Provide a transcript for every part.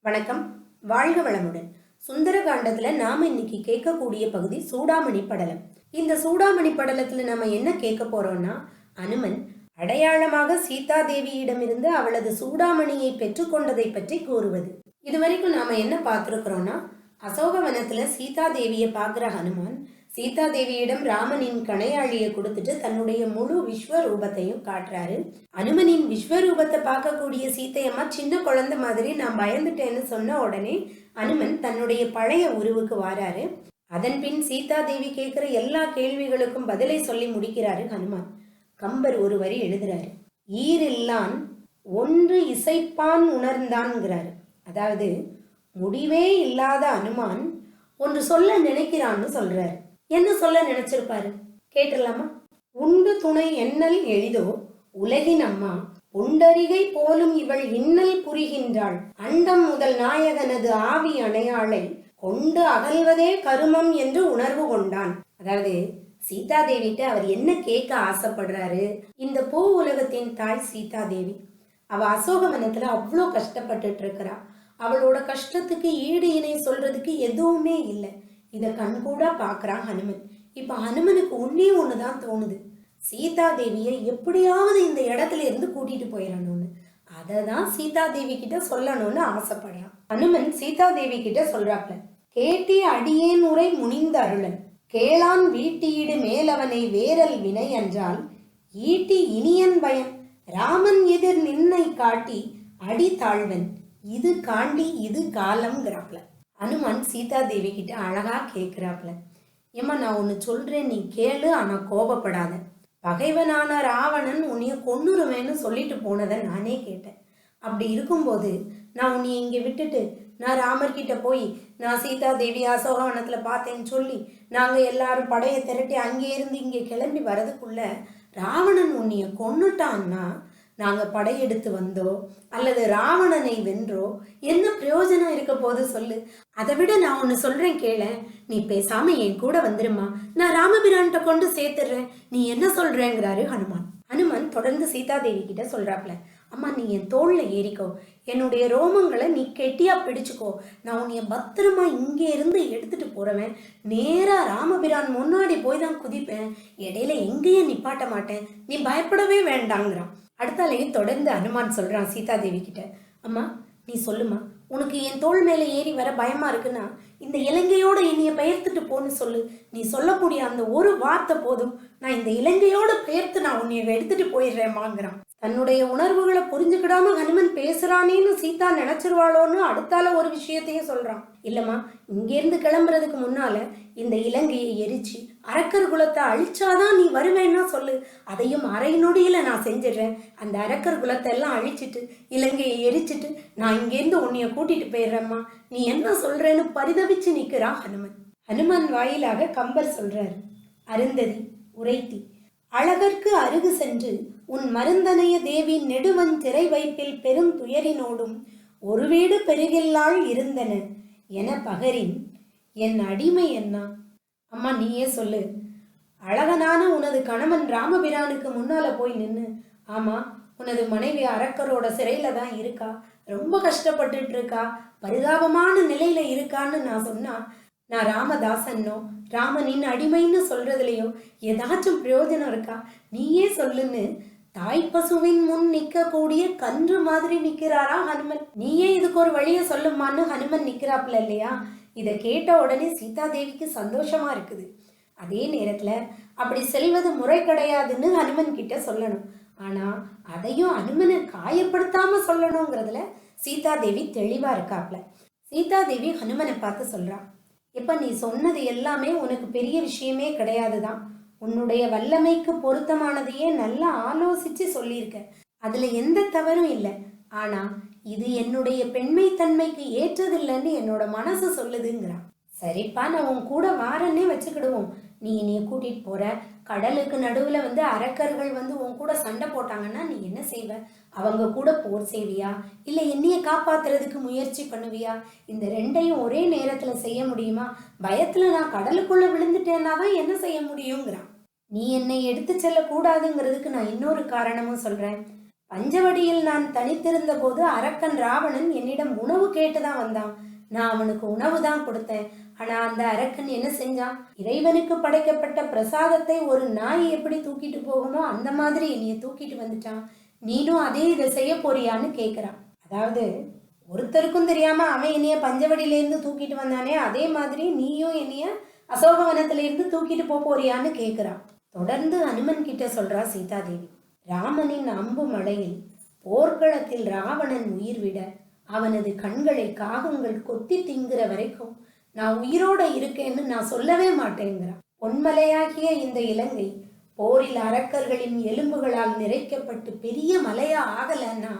வணக்கம், வாழ்க வளமுடன். சுந்தரகாண்டத்துல நாம இன்னைக்கு கேட்கக்கூடிய பகுதி சூடாமணி படலம். இந்த சூடாமணி படலத்துல நாம என்ன கேட்க போறோம்னா, அனுமன் அடையாளமாக சீதா தேவியிடமிருந்து அவளது சூடாமணியை பெற்றுக்கொண்டதை பற்றி கூறுவது. இதுவரைக்கும் நாம என்ன பார்த்திருக்கிறோம்னா, அசோகவனத்துல சீதா தேவியை பார்க்கிற ஹனுமான் சீதா தேவியிடம் ராமனின் கணையாழியை கொடுத்துட்டு தன்னுடைய முழு விஸ்வரூபத்தையும் காட்டுறாரு. அனுமனின் விஸ்வரூபத்தை பார்க்கக்கூடிய சீதையம்மா சின்ன குழந்தை மாதிரி நான் பயந்துட்டேன்னு சொன்ன உடனே அனுமன் தன்னுடைய பழைய உருவுக்கு வாராரு. அதன் பின் சீதா தேவி கேட்கிற எல்லா கேள்விகளுக்கும் பதிலை சொல்லி முடிக்கிறாரு ஹனுமான். கம்பர் ஒரு வரி எழுதுறாரு, ஈரில்லான் ஒன்று இசைப்பான் உணர்ந்தான்ங்கிறாரு. அதாவது முடிவே இல்லாத அனுமான் ஒன்று சொல்ல நினைக்கிறான்னு சொல்றாரு. என்ன சொல்ல நினைச்சிருப்பாரு கேட்டுடலாமா? உண்டு துணை எண்ணல் எளிதோ உலகின் அம்மா உண்டரிகை போலும் இவள் இன்னல் புரிகின்றாள் அண்டம் முதல் நாயகனது ஆவி அணையாளை கொண்டு அகல்வதே கருமம் என்று உணர்வு கொண்டான். அதாவது சீதா தேவிட்ட அவர் என்ன கேட்க ஆசைப்படுறாரு? இந்த பூ உலகத்தின் தாய் சீதா தேவி, அவ அசோகவனத்துல அவ்வளோ கஷ்டப்பட்டுட்டு இருக்கிறா. அவளோட கஷ்டத்துக்கு ஈடு இணை சொல்றதுக்கு எதுவுமே இல்லை. இதை கண்கூடா பாக்குறான் ஹனுமன். இப்ப ஹனுமனுக்கு ஒன்னே ஒண்ணுதான் தோணுது, சீதா தேவியை எப்படியாவது இந்த இடத்துல இருந்து கூட்டிட்டு போயிடணும்னு. அததான் சீதா தேவி கிட்ட சொல்லணும்னு ஆசைப்படுறான். ஹனுமன் சீதா தேவி கிட்ட சொல்றாப்ல, கேட்டி அடியேன் உரை முனிந்த அருளன் கேளான் வீட்டீடு மேலவனை வேரல் வினை என்றால் ஈட்டி இனியன் பயன் ராமன் எதிர் நின்னை காட்டி அடி தாழ்வன் இது காண்டி இது காலம்ங்கிறாப்ல. அனுமன் சீதா தேவி கிட்ட அழகா கேட்கிறாப்ல, ஏம்மா நான் ஒன்னு சொல்றேன், நீ கேளு, ஆனா கோபப்படாத. பகைவனான ராவணன் உன்னைய கொன்னுருவேன்னு சொல்லிட்டு போனதை நானே கேட்டேன். அப்படி இருக்கும்போது நான் உன்னைய இங்க விட்டுட்டு நான் ராமர்கிட்ட போய் நான் சீதா தேவி அசோகவனத்துல பார்த்தேன்னு சொல்லி நாங்க எல்லாரும் படையை திரட்டி அங்கே இருந்து இங்கே கிளம்பி வரதுக்குள்ள ராவணன் உன்னைய கொன்னுட்டான்னா நாங்க படையெடுத்து வந்தோ அல்லது ராவணனை வென்றோ என்ன பிரயோஜனம் இருக்க போது சொல்லு? அதை விட நான் ஒன்னு சொல்றேன் கேள, நீ பேசாம என் கூட வந்துருமா, நான் ராமபிரான்கிட்ட கொண்டு சேர்த்துடுறேன், நீ என்ன சொல்றேங்கிறாரு ஹனுமான். ஹனுமான் தொடர்ந்து சீதா தேவி கிட்ட சொல்றாப்ல, அம்மா நீ என் தோல்ல ஏறிக்கோ, என்னுடைய ரோமங்களை நீ கெட்டியா பிடிச்சுக்கோ, நான் உன்னைய பத்திரமா இங்கே இருந்து எடுத்துட்டு போறவன், நேரா ராமபிரான் முன்னாடி போய் தான் குதிப்பேன், இடையில எங்கேயும் நிப்பாட்ட மாட்டேன், நீ பயப்படவே வேண்டாங்கிறான். அடுத்தாலையும் தொடர்ந்து அனுமான் சொல்றான் சீதா தேவி கிட்ட, அம்மா நீ சொல்லுமா, உனக்கு என் தோள் மேல ஏறி வர பயமா இருக்குன்னா இந்த இலங்கையோட என்னைய பெயர்த்துட்டு போன்னு சொல்லு, நீ சொல்லக்கூடிய அந்த ஒரு வார்த்தை போதும், நான் இந்த இலங்கையோட பெயர்த்து நான் உன்னைய எடுத்துட்டு போயிடுறேன்மாங்கிறான். தன்னுடைய உணர்வுகளை புரிஞ்சுக்கிடாம ஹனுமன் பேசுறானேன்னு சீதா நினைச்சிருவாளோன்னு அடுத்தால ஒரு விஷயத்தையும் சொல்றான். இல்லம்மா, இங்கேருந்து கிளம்புறதுக்கு முன்னால இந்த இலங்கையை எரிச்சு அரக்கர் குலத்தை அழிச்சாதான் நீ வருவேன்னா சொல்லு, அதையும் அரை நொடியில நான் செஞ்சிடுறேன். அந்த அரக்கர் குலத்தை எல்லாம் அழிச்சிட்டு இலங்கையை எரிச்சிட்டு நான் இங்கேருந்து உன்னைய கூட்டிட்டு போயிடுறேம்மா, நீ என்ன சொல்றேன்னு பரிதவிச்சு நிக்கிறான் ஹனுமன். ஹனுமன் வாயிலாக கம்பர் சொல்றாரு, அருந்ததி உரைத்தி அழகற்கு அருகு சென்று உன் மருந்தனைய தேவி நெடுவன் திரை வைப்பில் பெரும் துயரினோடும் ஒரு வீடு பெருகில்லாள் இருந்தன என பகரின் என் அடிமை என்ன? அம்மா நீயே சொல்லு, அழகனான உனது கணவன் ராமபிரானுக்கு முன்னால போய் நின்னு, ஆமா உனது மனைவி அரக்கரோட சிறையில தான் இருக்கா, ரொம்ப கஷ்டப்பட்டுட்டு இருக்கா, பரிதாபமான நிலையில இருக்கான்னு நான் சொன்னா நான் ராமதாசன்னோ ராமனின் அடிமைன்னு சொல்றதுலயோ ஏதாச்சும் பிரயோஜனம் இருக்கா? நீயே சொல்லுன்னு தாய் பசுவின் முன் நிக்கக்கூடிய கன்று மாதிரி நிக்கிறாரா ஹனுமன். நீயே இதுக்கு ஒரு வழிய சொல்லுமான்னு ஹனுமன் நிக்கிறாப்ல இல்லையா? இதை கேட்ட உடனே சீதா தேவிக்கு சந்தோஷமா இருக்குது. அதே நேரத்துல அப்படி செல்வது முறை கிடையாதுன்னு ஹனுமன் கிட்ட சொல்லணும். ஆனா அதையும் ஹனுமனை காயப்படுத்தாம சொல்லணுங்கிறதுல சீதா தேவி தெளிவா இருக்காப்ல. சீதா தேவி ஹனுமனை பார்த்து சொல்றா, இப்ப நீ சொன்னது எல்லாமே உனக்கு பெரிய விஷயமே கிடையாதுதான், உன்னுடைய வல்லமைக்கு பொருத்தமானதையே நல்லா ஆலோசிச்சு சொல்லியிருக்க, அதுல எந்த தவறும் இல்லை. ஆனா இது என்னுடைய பெண்மை தன்மைக்கு ஏற்றதில்லைன்னு என்னோட மனசு சொல்லுதுங்கிறான். சரிப்பா, நான் உன் கூட வாரன்னே வச்சுக்கிடுவோம். நீ என்னைய கூட்டிட்டு போற, கடலுக்கு நடுவுல அரக்கர்கள் உன் கூட சண்டை போட்டாங்கன்னா நீ என்ன செய்வ? அவங்க கூட போர் செய்வியா, இல்ல என்னைய காப்பாத்துறதுக்கு முயற்சி பண்ணுவியா? இந்த ரெண்டையும் ஒரே நேரத்துல செய்ய முடியுமா? பயத்துல நான் கடலுக்குள்ள விழுந்துட்டேன்னா தான் என்ன செய்ய முடியுங்கிறான். நீ என்னை எடுத்து செல்ல கூடாதுங்கிறதுக்கு நான் இன்னொரு காரணமும் சொல்றேன். பஞ்சவடியில் நான் தனித்திருந்த போது அரக்கன் ராவணன் என்னிடம் உணவு கேட்டுதான் வந்தான். நான் அவனுக்கு உணவு தான் கொடுத்தேன். ஆனா அந்த அரக்கன் என்ன செஞ்சான்? இறைவனுக்கு படைக்கப்பட்ட பிரசாதத்தை ஒரு நாய் எப்படி தூக்கிட்டு போகுமோ அந்த மாதிரி என்னைய தூக்கிட்டு வந்துட்டான். நீனும் அதே இதை செய்ய போறியான்னு கேட்கிறான். அதாவது ஒருத்தருக்கும் தெரியாம அவன் என்னைய பஞ்சவடியிலேருந்து தூக்கிட்டு வந்தானே, அதே மாதிரி நீயும் என்னைய அசோகவனத்திலிருந்து தூக்கிட்டு போறியான்னு கேட்கிறான். தொடர்ந்து அனுமன் கிட்ட சொல்றா சீதாதேவி, ராமனின் அம்பு மழையில் போர்க்களத்தில் ராவணன் உயிர் விட அவனது கண்களை காகங்கள் கொத்தி திங்குற வரைக்கும் நான் உயிரோட இருக்கேன்னு நான் சொல்லவே மாட்டேங்கிறான். பொன்மலையாகிய இந்த இலங்கை போரில் அரக்கர்களின் எலும்புகளால் நிறைக்கப்பட்டு பெரிய மலையா ஆகலன்னா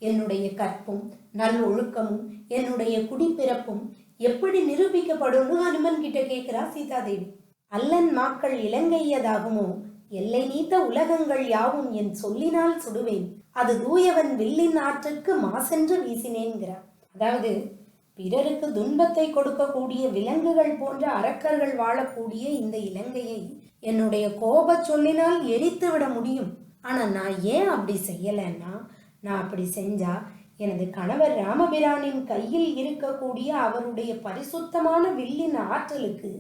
என்னுடைய கற்பும் நல் ஒழுக்கமும் என்னுடைய குடிப்பிறப்பும் எப்படி நிரூபிக்கப்படும்னு அனுமன் கிட்ட கேட்கிறா சீதாதேவி. அல்லன் மாக்கள் இலங்கையதாகுமோ, எல்லை நீத்த உலகங்கள் யாவும் என் சொல்லினால் சுடுவேன், அது தூயவன் வில்லின் ஆற்றுக்கு மாசென்று வீசினேன்கிறார். அதாவது பிறருக்கு துன்பத்தை கொடுக்கக்கூடிய விலங்குகள் போன்ற அரக்கர்கள் வாழக்கூடிய இந்த இலங்கையை என்னுடைய கோப சொல்லினால் எரித்து விட முடியும். ஆனா நான் ஏன் அப்படி செய்யலைன்னா, நான் அப்படி செஞ்சா எனது கணவர் ராமபிரானின் கையில் இருக்கக்கூடிய அவருடைய பரிசுத்தமான வில்லின் ஆற்றலுக்கு,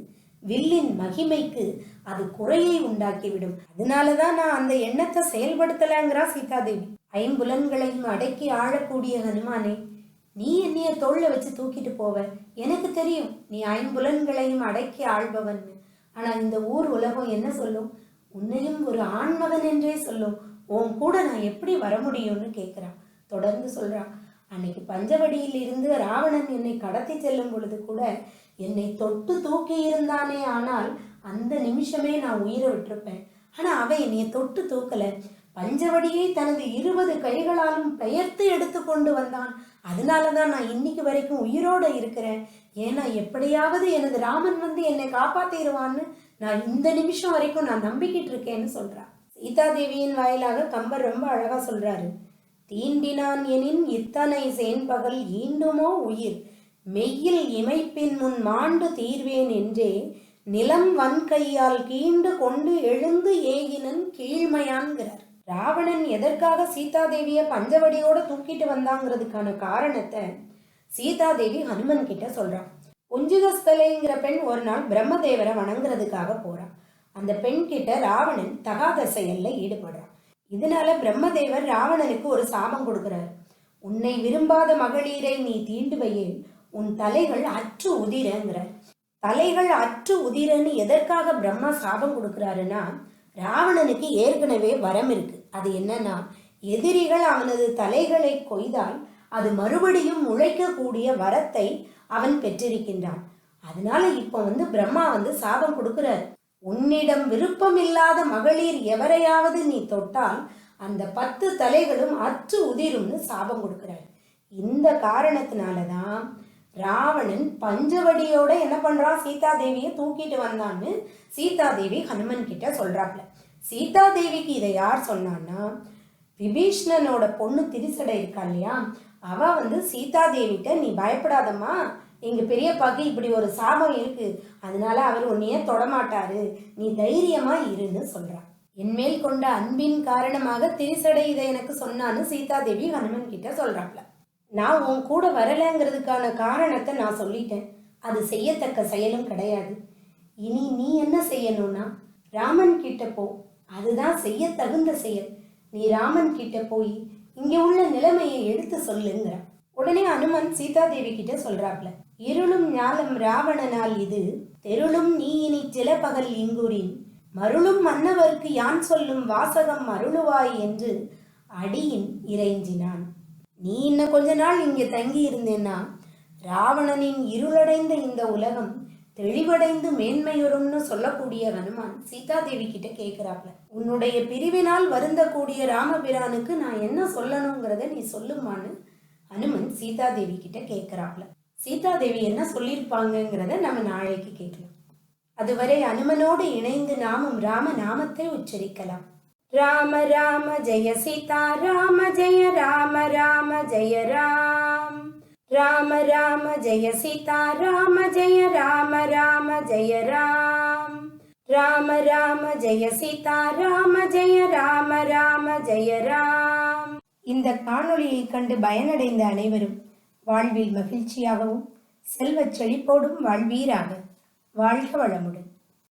வில்லின் மகிமைக்கு அது குறையை உண்டாக்கிவிடும். அதனாலதான் நான் அந்த எண்ணத்தை செயல்படுத்தலாங்கிறா சீதாதேவி. ஐம்புலன்களையும் அடக்கி ஆழக்கூடிய ஹனுமானே, நீ என்னைய தோள்ல வச்சு தூக்கிட்டு போவ, எனக்கு தெரியும் நீ ஐம்புலன்களையும் அடக்கி ஆள்பவன். ஆனா இந்த ஊர் உலகம் என்ன சொல்லும்? உன்னையும் ஒரு ஆண்மகன் என்றே சொல்லும். உன் கூட நான் எப்படி வர முடியும்னு கேட்கிறான். தொடர்ந்து சொல்றான், அன்னைக்கு பஞ்சவடியில் இருந்து ராவணன் என்னை கடத்தி செல்லும் பொழுது கூட என்னை தொட்டு தூக்கி இருந்தானே, ஆனால் அந்த நிமிஷமே நான் உயிரை விட்டிருப்பேன். ஆனா அவன் என்னைய தொட்டு தூக்கல, பஞ்சவடியை தனது 20 கைகளாலும் பெயர்த்து எடுத்து கொண்டு வந்தான். அதனாலதான் நான் இன்னைக்கு வரைக்கும் உயிரோட இருக்கிறேன். ஏன்னா எப்படியாவது எனது ராமன் வந்து என்னை காப்பாத்திடுவான்னு நான் இந்த நிமிஷம் வரைக்கும் நான் நம்பிக்கிட்டு இருக்கேன்னு சொல்றா. சீதாதேவியின் வாயிலாக கம்பர் ரொம்ப அழகா சொல்றாரு, தீண்டினான் எனின் இத்தனை சேன்பகல் ஈண்டுமோ உயிர், மெய்யில் இமைப்பின் முன் மாண்டு தீர்வேன் என்றே நிலம் வன்கையால் கீண்டு கொண்டு எழுந்து ஏகினன் கீழ்மையான்கிறார். ராவணன் எதற்காக சீதாதேவிய பஞ்சவடியோட தூக்கிட்டு வந்தாங்கிறதுக்கான காரணத்தை சீதாதேவி ஹனுமன் கிட்ட சொல்றான். புஞ்சுகஸ்தலைங்கிற பெண் ஒரு நாள் பிரம்மதேவரை வணங்குறதுக்காக போறான். அந்த பெண் கிட்ட ராவணன் தகாத செயல்ல ஈடுபடுறான். இதனால பிரம்மதேவர் ராவணனுக்கு ஒரு சாபம் கொடுக்கிறார். உன்னை விரும்பாத மகளிரை நீ தீண்டுவையே உன் தலைகள் அற்று உதிரங்கிறார். தலைகள் அற்று உதிரன்னு எதற்காக பிரம்மா சாபம் கொடுக்கிறாருன்னா, ராவணனுக்கு ஏற்கனவே வரம் இருக்கு. அது என்னன்னா, எதிரிகள் அவனது தலைகளை கொய்தால் அது மறுபடியும் முளைக்கக்கூடிய வரத்தை அவன் பெற்றிருக்கின்றான். அதனால இப்ப பிரம்மா சாபம் கொடுக்கிறார். உன்னிடம் விருப்பமில்லாத மகளிர் எவரையாவது நீ தொட்டால் அந்த 10 தலைகளும் அற்று உதிரும்னு சாபம் கொடுக்கிறார். இந்த காரணத்தினாலதான் ராவணன் பஞ்சவடியோட என்ன பண்றான், சீதாதேவியை தூக்கிட்டு வந்தான்னு சீதாதேவி ஹனுமன் கிட்ட சொல்றாப்ல. சீதாதேவிக்கு இதை யார் சொன்னான்னா, விபீஷ்ணனோட பொண்ணு திரிசடை இருக்கா இல்லையா, அவ சீதாதேவிட்ட நீ பயப்படாதம்மா, எங்க பெரியப்பாக்கு இப்படி ஒரு சாபம் இருக்கு, அதனால அவர் உன்னைய தொடமாட்டாரு, நீ தைரியமா இருன்னு சொல்றான். என்மேல் கொண்ட அன்பின் காரணமாக திரிசடை இதை எனக்கு சொன்னான்னு சீதாதேவி ஹனுமன் கிட்ட சொல்றாப்ல. நான் உன் கூட வரலங்கிறதுக்கான காரணத்தை நான் சொல்லிட்டேன். அது செய்யத்தக்க செயலும் கிடையாது. இனி நீ என்ன செய்யணும்னா, ராமன் கிட்ட போ, அதுதான் செய்ய தகுந்த செயல். நீ ராமன் கிட்ட போய் இங்க உள்ள நிலைமையை எடுத்து சொல்லுங்கிற. உடனே அனுமன் சீதாதேவி கிட்ட சொல்றாப்ல, இருளும் ஞாலம் ராவணனால் இது தெருளும் நீ இனி சில பகல் இங்குரின் மருளும் மன்னவர்க்கு யான் சொல்லும் வாசகம் அருளுவாய் என்று அடியின் இறைஞ்சினான். நீ இன்னும் கொஞ்ச நாள் இங்கே தங்கி இருந்தேன்னா ராவணனின் இருளடைந்த இந்த உலகம் தெளிவடைந்து மேன்மையுறும்னு சொல்லக்கூடிய ஹனுமான் சீதாதேவி கிட்ட கேட்கிறாப்ல, உன்னுடைய பிரிவினால் வருந்தக்கூடிய ராமபிரானுக்கு நான் என்ன சொல்லணுங்கிறத நீ சொல்லுமான்னு ஹனுமன் சீதாதேவி கிட்ட கேட்கிறாப்ல. சீதாதேவி என்ன சொல்லியிருப்பாங்கிறத நம்ம நாளைக்கு கேட்கலாம். அதுவரை அனுமனோடு இணைந்து நாமும் ராம நாமத்தை உச்சரிக்கலாம். ராம ராம ஜெய சீதா ராம ஜெய ராம ராம ஜெய ராம். ராம ராம ஜெய சீதா ராம ஜெய ராம ராம ஜெய ராம். ராம ராம ஜெய சீதா ராம ஜெய ராம ராம ஜெய ராம். இந்த காணொளியை கண்டு பயனடைந்த அனைவரும் வாழ்வில் மகிழ்ச்சியாகவும் செல்வச் செழிப்போடும் வாழ்வீராக. வாழ்க வளமுடன்.